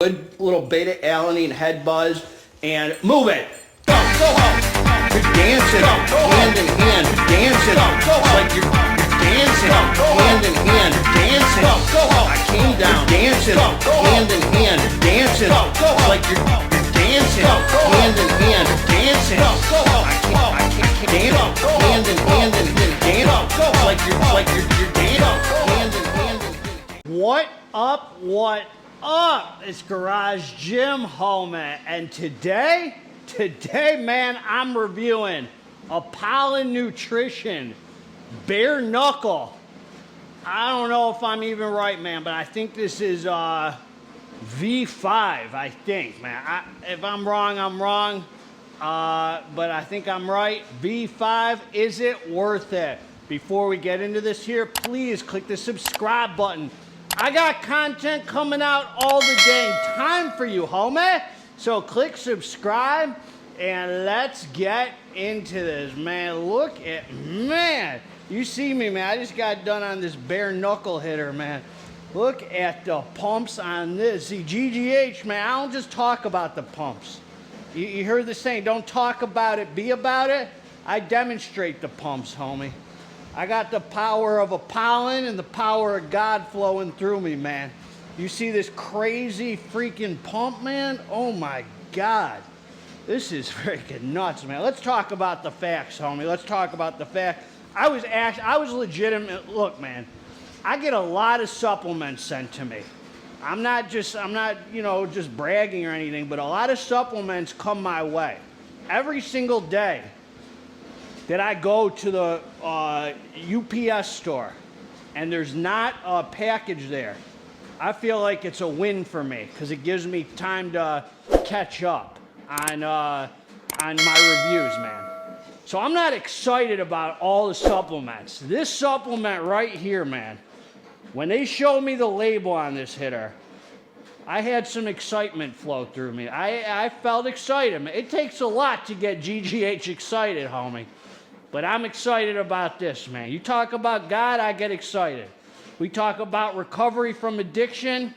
Good little beta-alanine head buzz, and move it. Go home. You're dancing hand in hand, dancing like you're dancing hand in hand, dancing. I came down, dancing hand in hand, dancing like you're dancing hand in hand, dancing. I can't dance hand in hand and dance like you're dancing hand in hand. What up? What up? It's Garage Gym Homie, and today, man, I'm reviewing Apollon Nutrition Bare Knuckle. I don't know if I'm even right, man, but I think this is V5, I think, man. If I'm wrong, I'm wrong, but I think I'm right. V5, is it worth it? Before we get into this here, please click the subscribe button. I got content coming out all the dang time for you, homie. So click subscribe and let's get into this, man. Look at, man. You see me, man. I just got done on this bare knuckle hitter, man. Look at the pumps on this. See, GGH, man, I don't just talk about the pumps. You heard the saying, don't talk about it, be about it. I demonstrate the pumps, homie. I got the power of Apollon and the power of God flowing through me, man. You see this crazy freaking pump, man? Oh my God. This is freaking nuts, man. Let's talk about the facts, homie. Let's talk about the facts. I was legitimate. Look, man, I get a lot of supplements sent to me. I'm not, you know, just bragging or anything, but a lot of supplements come my way. Every single day that I go to the UPS store and there's not a package there, I feel like it's a win for me because it gives me time to catch up on my reviews, man. So I'm not excited about all the supplements. This supplement right here, man, when they showed me the label on this hitter, I had some excitement flow through me. I felt excited. It takes a lot to get GGH excited, homie. But I'm excited about this, man. You talk about God, I get excited. We talk about recovery from addiction,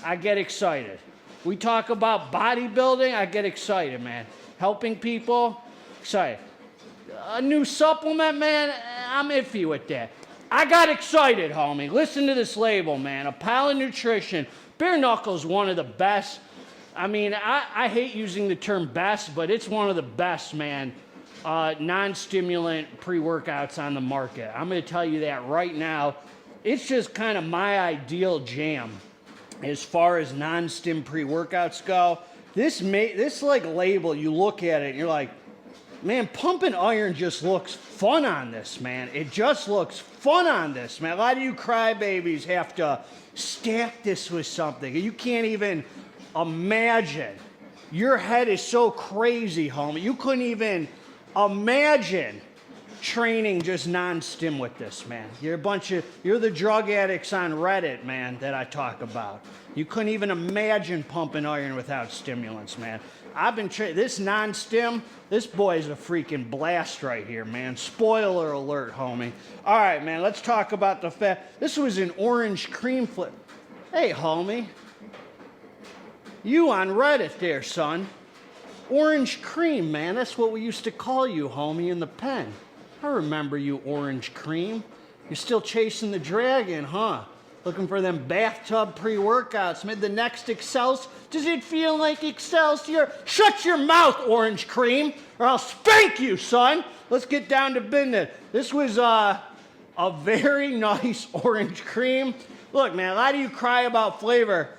I get excited. We talk about bodybuilding, I get excited, man. Helping people, excited. A new supplement, man, I'm iffy with that. I got excited, homie. Listen to this label, man. Apollon Nutrition. Bare Knuckle's one of the best. I mean, I hate using the term best, but it's one of the best, man. Non-stimulant pre-workouts on the market. I'm going to tell you that right now. It's just kind of my ideal jam as far as non-stim pre-workouts go. This like label, you look at it and you're like, man, pumping iron just looks fun on this, man. It just looks fun on this, man. A lot of you crybabies have to stack this with something. You can't even imagine. Your head is so crazy, homie. You couldn't even imagine training just non-stim with this, man. You're the drug addicts on Reddit, man, that I talk about. You couldn't even imagine pumping iron without stimulants, man. I've been this non-stim, this boy is a freaking blast right here, man. Spoiler alert, homie. All right, man, let's talk about the fact. This was an orange cream flip. Hey, homie. You on Reddit there, son. Orange cream, man. That's what we used to call you, homie, in the pen. I remember you, orange cream. You're still chasing the dragon, huh? Looking for them bathtub pre-workouts. Made the next Excelsior. Does it feel like Excelsior? Shut your mouth, orange cream, or I'll spank you, son. Let's get down to business. This was a very nice orange cream. Look, man, a lot of you cry about flavor.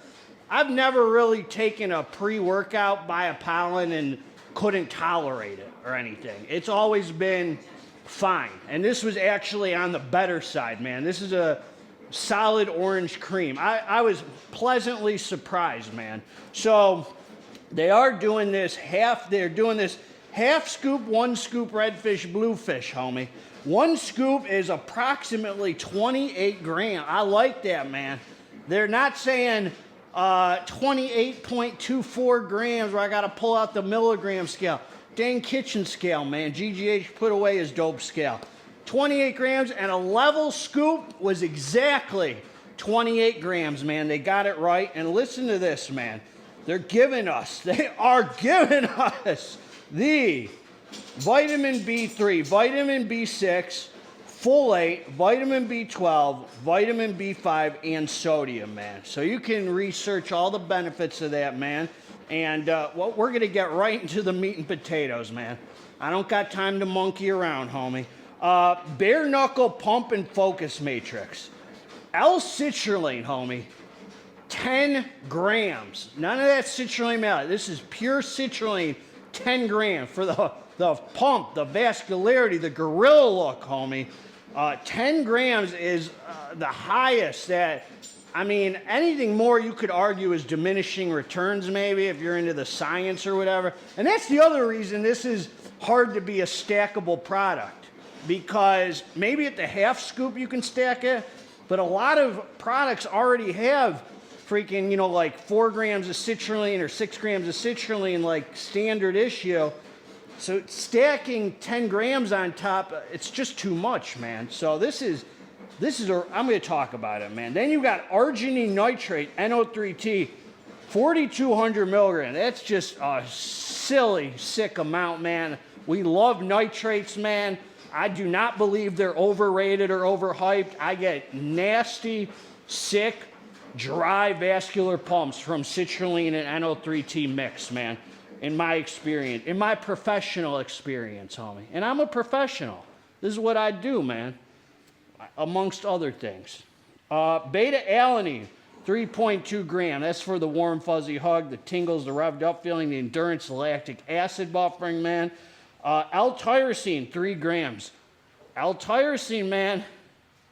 I've never really taken a pre-workout by Apollon and couldn't tolerate it or anything. It's always been fine. And this was actually on the better side, man. This is a solid orange cream. I was pleasantly surprised, man. So they are doing this half scoop, 1 scoop redfish, bluefish, homie. 1 scoop is approximately 28 grams. I like that, man. They're not saying 28.24 grams where I got to pull out the milligram scale. Dang kitchen scale, man. GGH put away his dope scale. 28 grams, and a level scoop was exactly 28 grams, man. They got it right. And listen to this, man. they are giving us the vitamin B3, vitamin B6, folate, vitamin B12, vitamin B5, and sodium, man. So you can research all the benefits of that, man. And well, we're going to get right into the meat and potatoes, man. I don't got time to monkey around, homie. Bare knuckle pump and focus matrix. L-citrulline, homie. 10 grams. None of that citrulline malate. This is pure citrulline, 10 grams for the pump, the vascularity, the gorilla look, homie. 10 grams is the highest that, I mean, anything more you could argue is diminishing returns maybe if you're into the science or whatever. And that's the other reason this is hard to be a stackable product, because maybe at the half scoop you can stack it, but a lot of products already have freaking, you know, like 4 grams of citrulline or 6 grams of citrulline, like standard issue. So stacking 10 grams on top, it's just too much, man. So this is I'm going to talk about it, man. Then you got arginine nitrate, NO3T, 4,200 milligrams. That's just a silly, sick amount, man. We love nitrates, man. I do not believe they're overrated or overhyped. I get nasty, sick, dry vascular pumps from citrulline and NO3T mix, man, in my experience, in my professional experience, homie. And I'm a professional. This is what I do, man, amongst other things. Beta-alanine, 3.2 grams. That's for the warm, fuzzy hug, the tingles, the revved up feeling, the endurance, the lactic acid buffering, man. L-tyrosine, 3 grams. L-tyrosine, man,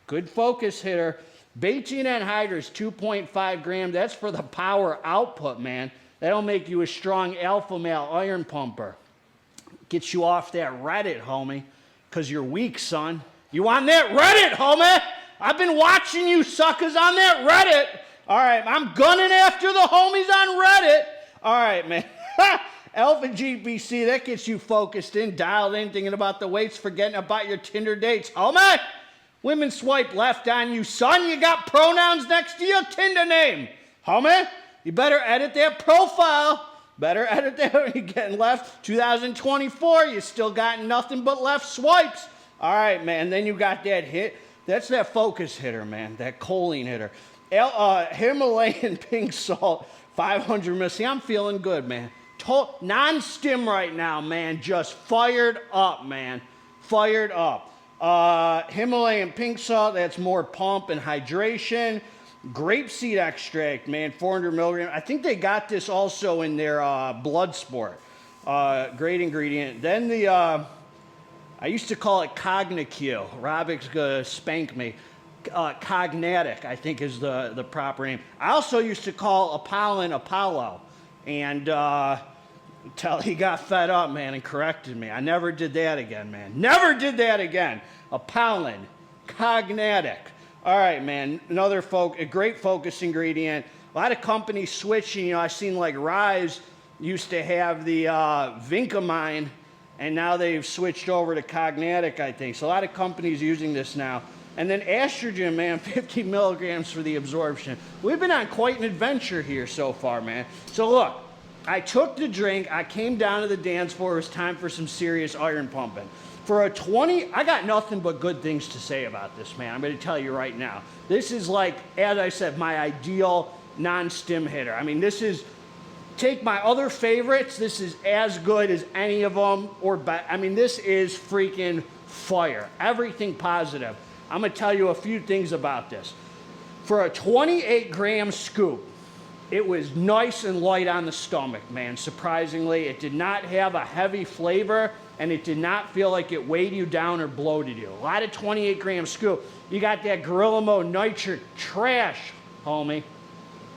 good focus hitter. Betaine anhydrous, 2.5 grams. That's for the power output, man. That'll make you a strong alpha male iron pumper. Gets you off that Reddit, homie, because you're weak, son. You on that Reddit, homie? I've been watching you suckers on that Reddit. All right, I'm gunning after the homies on Reddit. All right, man. Alpha GPC, that gets you focused in, dialed in, thinking about the weights, forgetting about your Tinder dates. Homie, women swipe left on you, son. You got pronouns next to your Tinder name. Homie, you better edit that profile. Better edit that when you're getting left. 2024, you still got nothing but left swipes. All right, man. Then you got that hit. That's that focus hitter, man. That choline hitter. Himalayan pink salt, 500 ml. See, I'm feeling good, man. Non-stim right now, man. Just fired up, man. Fired up. Himalayan pink salt, that's more pump and hydration. Grapeseed extract, man, 400 milligrams. I think they got this also in their blood sport. Great ingredient. Then the, I used to call it Cogniq. Robik's gonna spank me. Cognatic, I think is the proper name. I also used to call Apollon Apollo. And until he got fed up, man, and corrected me. I never did that again, man. Never did that again. Apollon, Cognatic. All right, man, another a great focus ingredient. A lot of companies switching. You know, I've seen like Rise used to have the Vincamine, and now they've switched over to Cognatic, I think. So a lot of companies using this now. And then estrogen, man, 50 milligrams for the absorption. We've been on quite an adventure here so far, man. So look, I took the drink, I came down to the dance floor, it was time for some serious iron pumping. For a 20, I got nothing but good things to say about this, man. I'm gonna tell you right now. This is like, as I said, my ideal non-stim hitter. I mean, this is, take my other favorites, this is as good as any of them, or better. I mean, this is freaking fire. Everything positive. I'm gonna tell you a few things about this. For a 28 gram scoop, it was nice and light on the stomach, man. Surprisingly, it did not have a heavy flavor, and it did not feel like it weighed you down or bloated you. A lot of 28 gram scoop. You got that Gorilla Mode nitric trash, homie.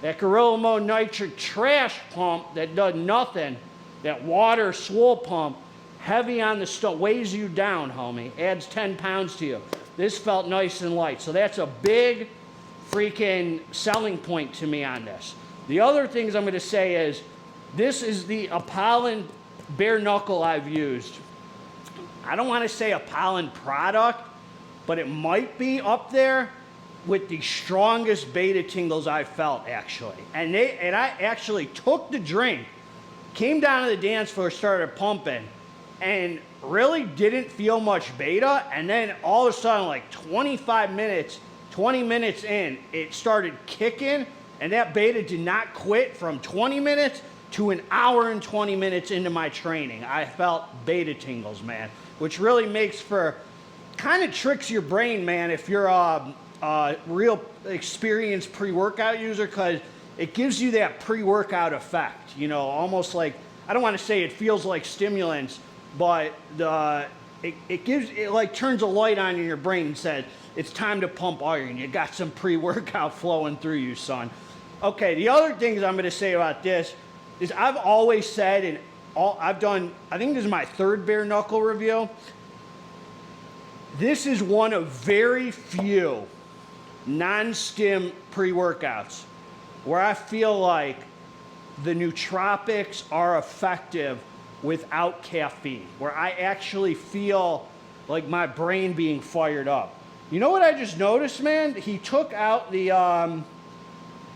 That Gorilla Mode nitric trash pump that does nothing. That water swole pump, heavy on the stomach, weighs you down, homie. Adds 10 pounds to you. This felt nice and light. So that's a big freaking selling point to me on this. The other things I'm going to say is, this is the Apollon bare knuckle I've used. I don't want to say Apollon product, but it might be up there. with the strongest beta tingles I felt, actually. And I actually took the drink, came down to the dance floor, started pumping, and really didn't feel much beta. And then all of a sudden, like 20 minutes in, it started kicking, and that beta did not quit from 20 minutes to an hour and 20 minutes into my training. I felt beta tingles, man, which really makes for, kind of tricks your brain, man, if you're a real experienced pre-workout user, because it gives you that pre-workout effect, you know, almost like, I don't want to say it feels like stimulants, but it like turns a light on in your brain and says, it's time to pump iron. You got some pre-workout flowing through you, son. Okay, the other things I'm going to say about this is I've always said, and I've done, I think this is my third bare knuckle review. This is one of very few non-stim pre-workouts where I feel like the nootropics are effective without caffeine, where I actually feel like my brain being fired up. You know what I just noticed, man? He took out the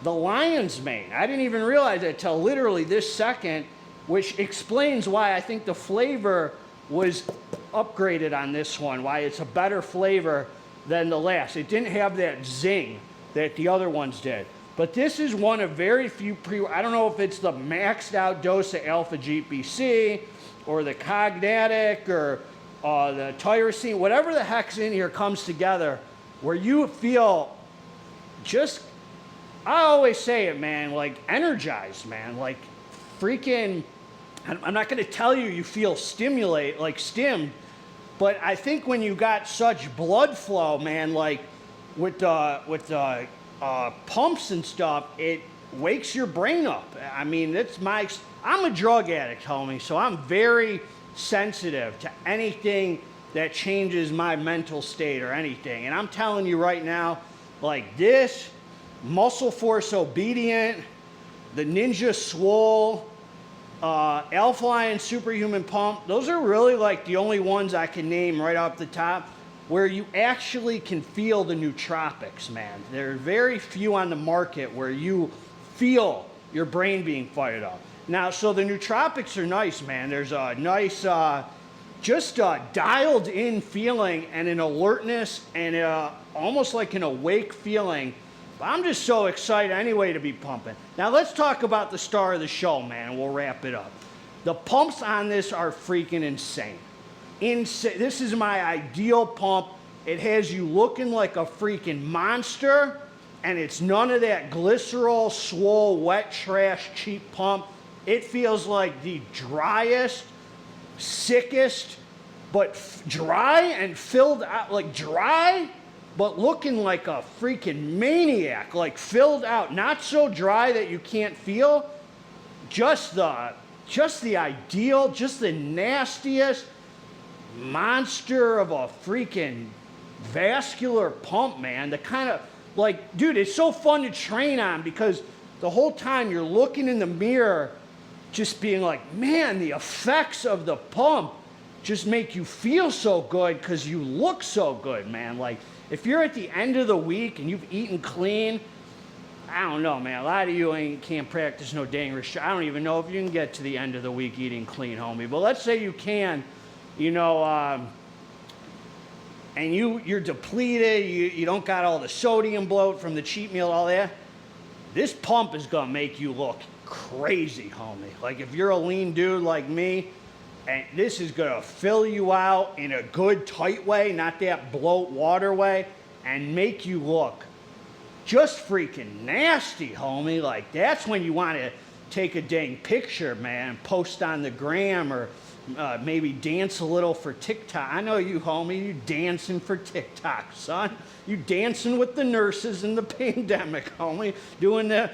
lion's mane. I didn't even realize it till literally this second, which explains why I think the flavor was upgraded on this one, why it's a better flavor than the last. It didn't have that zing that the other ones did. But this is one of very few I don't know if it's the maxed out dose of alpha GPC or the cognatic or the tyrosine, whatever the heck's in here comes together where you feel just, I always say it, man, like energized, man, like freaking, I'm not going to tell you feel stimulate, like stimmed, but I think when you got such blood flow, man, like with the pumps and stuff, it wakes your brain up. I mean, I'm a drug addict, homie, so I'm very sensitive to anything that changes my mental state or anything. And I'm telling you right now, like this, Muscle Force Obedient, the Ninja Swole, Alpha Lion Superhuman Pump, those are really like the only ones I can name right off the top where you actually can feel the nootropics, man. There are very few on the market where you feel your brain being fired up. Now, so the nootropics are nice, man. There's a nice, just a dialed in feeling and an alertness and almost like an awake feeling. But I'm just so excited anyway to be pumping. Now, let's talk about the star of the show, man, and we'll wrap it up. The pumps on this are freaking insane. This is my ideal pump. It has you looking like a freaking monster, and it's none of that glycerol, swole, wet trash, cheap pump. It feels like the driest, sickest, but dry and filled out, like dry, but looking like a freaking maniac, like filled out, not so dry that you can't feel, just the ideal, just the nastiest monster of a freaking vascular pump, man. The kind of, like, dude, it's so fun to train on because the whole time you're looking in the mirror just being like, man, the effects of the pump just make you feel so good because you look so good, man. Like, if you're at the end of the week and you've eaten clean, I don't know, man. A lot of you can't practice no dang restriction. I don't even know if you can get to the end of the week eating clean, homie. But let's say you can, you know, and you're depleted, you don't got all the sodium bloat from the cheat meal, all that. This pump is going to make you look crazy, homie. Like, if you're a lean dude like me, and this is going to fill you out in a good, tight way, not that bloat water way, and make you look just freaking nasty, homie. Like, that's when you want to take a dang picture, man, post on the gram or maybe dance a little for TikTok. I know you, homie, you dancing for TikTok, son. You dancing with the nurses in the pandemic, homie, doing the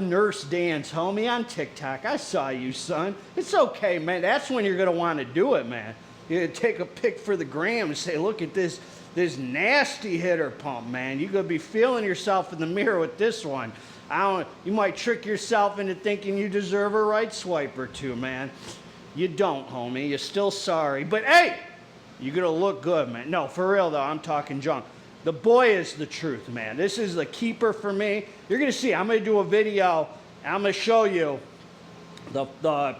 nurse dance, homie, on TikTok. I saw you, son. It's okay, man. That's when you're going to want to do it, man. You take a pic for the gram and say, look at this nasty hitter pump, man. You're going to be feeling yourself in the mirror with this one. You might trick yourself into thinking you deserve a right swipe or two, man. You don't, homie. You're still sorry. But, hey, you're going to look good, man. No, for real, though, I'm talking junk. the boy is the truth, man. This is the keeper for me. You're gonna see, I'm gonna do a video, and I'm gonna show you the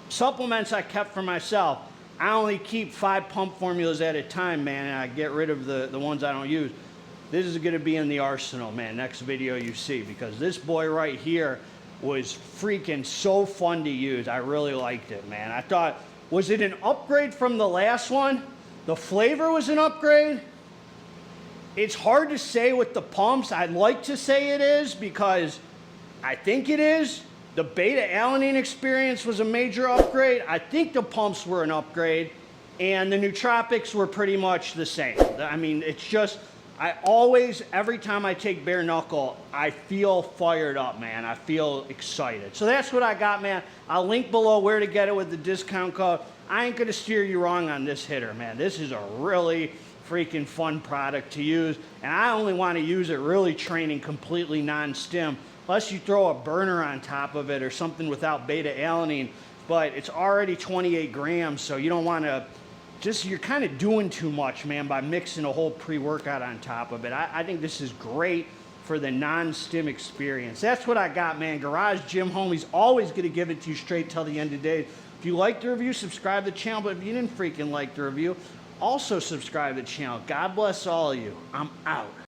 supplements I kept for myself. I only keep 5 pump formulas at a time, man, and I get rid of the ones I don't use. This is gonna be in the arsenal, man, next video you see, because this boy right here was freaking so fun to use. I really liked it, man. I thought, was it an upgrade from the last one? The flavor was an upgrade? It's hard to say with the pumps. I'd like to say it is because I think it is. The beta-alanine experience was a major upgrade. I think the pumps were an upgrade, and the nootropics were pretty much the same. I mean, it's just, I always, every time I take bare knuckle, I feel fired up, man. I feel excited. So that's what I got, man. I'll link below where to get it with the discount code. I ain't gonna steer you wrong on this hitter, man. This is a really freaking fun product to use, and I only want to use it really training completely non-stim, unless you throw a burner on top of it or something without beta-alanine, but it's already 28 grams, so you don't want to just, you're kind of doing too much, man, by mixing a whole pre-workout on top of it. I think this is great for the non-stim experience. That's what I got, man. Garage Gym Homie's always going to give it to you straight till the end of the day. If you liked the review, subscribe to the channel, but if you didn't freaking like the review, also subscribe to the channel. God bless all of you. I'm out.